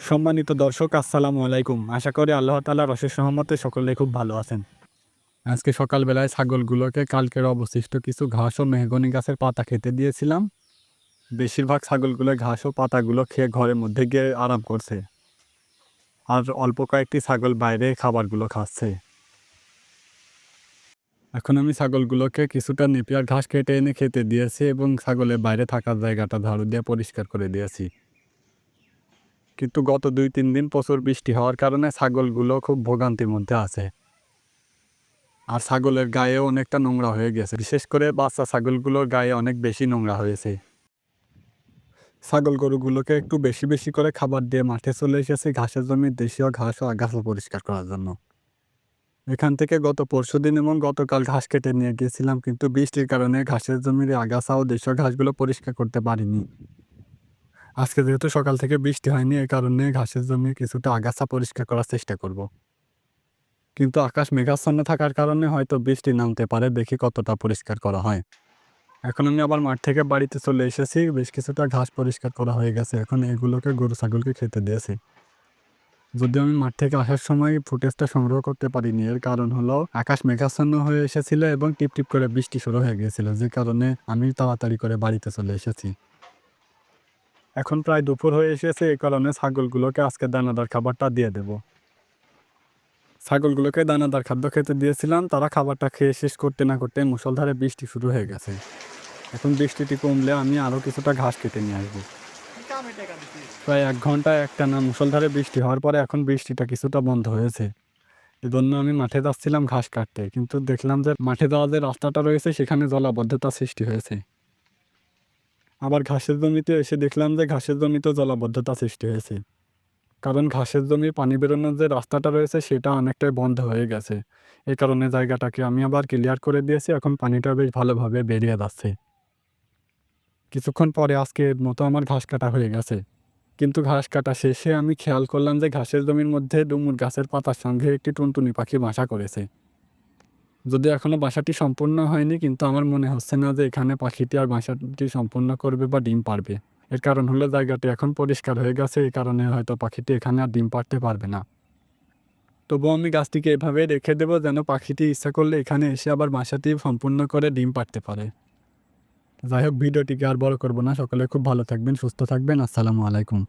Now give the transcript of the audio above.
সম্মানিত দর্শক, আসসালামু আলাইকুম। আশা করি আল্লাহ তাআলার অশেষ রহমতে সকলে খুব ভালো আছেন। আজকে সকালবেলায় ছাগলগুলোকে কালকের অবশিষ্ট কিছু ঘাস ও মেহগনি গাছের পাতা খেতে দিয়েছিলাম। বেশিরভাগ ছাগলগুলো ঘাস ও পাতাগুলো খেয়ে ঘরের মধ্যে গিয়ে আরাম করছে। আর অল্প কয়েকটি ছাগল বাইরে খাবারগুলো খাচ্ছে। এখন আমি ছাগলগুলোকে কিছুটা নেপিয়ার ঘাস কেটে এনে খেতে দিয়েছি এবং ছাগলের বাইরে থাকার জায়গাটা ঝাড়ু দিয়ে পরিষ্কার করে দিয়েছি। কিন্তু গত ২-৩ দিন প্রচুর বৃষ্টি হওয়ার কারণে ছাগলগুলো খুব ভোগান্তির মধ্যে আছে। আর ছাগলের গায়েও অনেকটা নোংরা হয়ে গেছে। বিশেষ করে বাচ্চা ছাগলগুলোর গায়ে অনেক বেশি নোংরা হয়েছে। ছাগল গরুগুলোকে একটু বেশি বেশি করে খাবার দিয়ে মাঠে চলে এসেছি ঘাসের জমির দেশীয় ঘাস ও আগাছা পরিষ্কার করার জন্য। এখান থেকে গত পরশুদিন এবং গতকাল ঘাস কেটে নিয়ে গিয়েছিলাম, কিন্তু বৃষ্টির কারণে ঘাসের জমির আগাছা ও দেশীয় ঘাসগুলো পরিষ্কার করতে পারিনি। আজকে যেহেতু সকাল থেকে বৃষ্টি হয়নি, এই কারণে ঘাসের জমির কিছুটা আগাছা পরিষ্কার করার চেষ্টা করব। কিন্তু আকাশ মেঘাচ্ছন্ন থাকার কারণে হয়তো বৃষ্টি নামতে পারে, দেখি কতটা পরিষ্কার করা হয়। এখন আমি আবার মাঠ থেকে বাড়িতে চলে এসেছি। বেশ কিছুটা ঘাস পরিষ্কার করা হয়ে গেছে। এখন এগুলোকে গরু ছাগলকে খেতে দিয়েছি। যদিও আমি মাঠ থেকে আসার সময় ফুটেজটা সংগ্রহ করতে পারিনি, এর কারণ হলো আকাশ মেঘাচ্ছন্ন হয়ে এসেছিল এবং টিপটিপ করে বৃষ্টি শুরু হয়ে গিয়েছিল, যে কারণে আমি তাড়াতাড়ি করে বাড়িতে চলে এসেছি। এখন প্রায় দুপুর হয়ে এসেছে, এই কারণে ছাগলগুলোকে আজকে দানাদার খাবারটা দিয়ে দেব। ছাগলগুলোকে দানাদার খাদ্য খেতে দিয়েছিলাম, তারা খাবারটা খেয়ে শেষ করতে না করতে মুষলধারে বৃষ্টি শুরু হয়ে গেছে। এখন বৃষ্টিটি কমলে আমি আরও কিছুটা ঘাস কেটে নিয়ে আসবো। প্রায় ১ ঘন্টা একটানা মুষলধারে বৃষ্টি হওয়ার পরে এখন বৃষ্টিটা কিছুটা বন্ধ হয়েছে। এজন্য আমি মাঠে যাচ্ছিলাম ঘাস কাটতে, কিন্তু দেখলাম যে মাঠে যাওয়ার যে রাস্তাটা রয়েছে সেখানে জলাবদ্ধতা সৃষ্টি হয়েছে। আবার ঘাসের জমিতে এসে দেখলাম যে ঘাসের জমিতেও জলাবদ্ধতা সৃষ্টি হয়েছে। কারণ ঘাসের জমির পানি বেরোনোর যে রাস্তাটা রয়েছে সেটা অনেকটাই বন্ধ হয়ে গেছে। এই কারণে জায়গাটাকে আমি আবার ক্লিয়ার করে দিয়েছি, এখন পানিটা বেশ ভালোভাবে বেরিয়ে যাচ্ছে। কিছুক্ষণ পরে আজকের মতো আমার ঘাস কাটা হয়ে গেছে। কিন্তু ঘাস কাটা শেষে আমি খেয়াল করলাম যে ঘাসের জমির মধ্যে ডুমুর গাছের পাতার সঙ্গে একটি টুনটুনি পাখি বাসা করেছে। যদিও এখনো বাসাটি সম্পূর্ণ হয়নি, কিন্তু আমার মনে হচ্ছে না যে এখানে পাখিটি আর বাসাটি সম্পূর্ণ করবে বা ডিম পাড়বে। এর কারণ হলো জায়গাটি এখন পরিষ্কার হয়ে গেছে, এই কারণে হয়তো পাখিটি এখানে আর ডিম পাড়তে পারবে না। তবুও আমি গাছটিকে এভাবে রেখে দেবো যেন পাখিটি ইচ্ছা করলে এখানে এসে আবার বাসাটি সম্পূর্ণ করে ডিম পাড়তে পারে। যাই হোক, ভিডিওটিকে আর বড় করব না। সকলে খুব ভালো থাকবেন, সুস্থ থাকবেন। আসসালামু আলাইকুম।